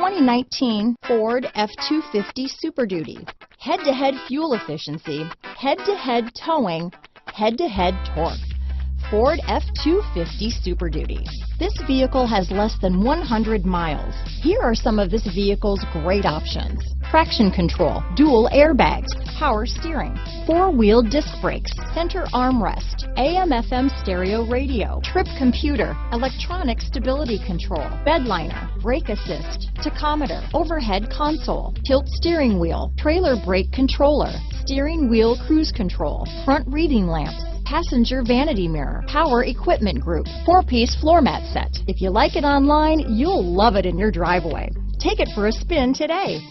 2019 Ford F-250 Super Duty. Head-to-head fuel efficiency, head-to-head towing, head-to-head torque. Ford F-250 Super Duty. This vehicle has less than 100 miles. Here are some of this vehicle's great options: traction control, dual airbags, power steering, four-wheel disc brakes, center armrest, AM/FM stereo radio, trip computer, electronic stability control, bed liner, brake assist, tachometer, overhead console, tilt steering wheel, trailer brake controller, steering wheel cruise control, front reading lamps, passenger vanity mirror, power equipment group, 4-piece floor mat set. If you like it online, you'll love it in your driveway. Take it for a spin today.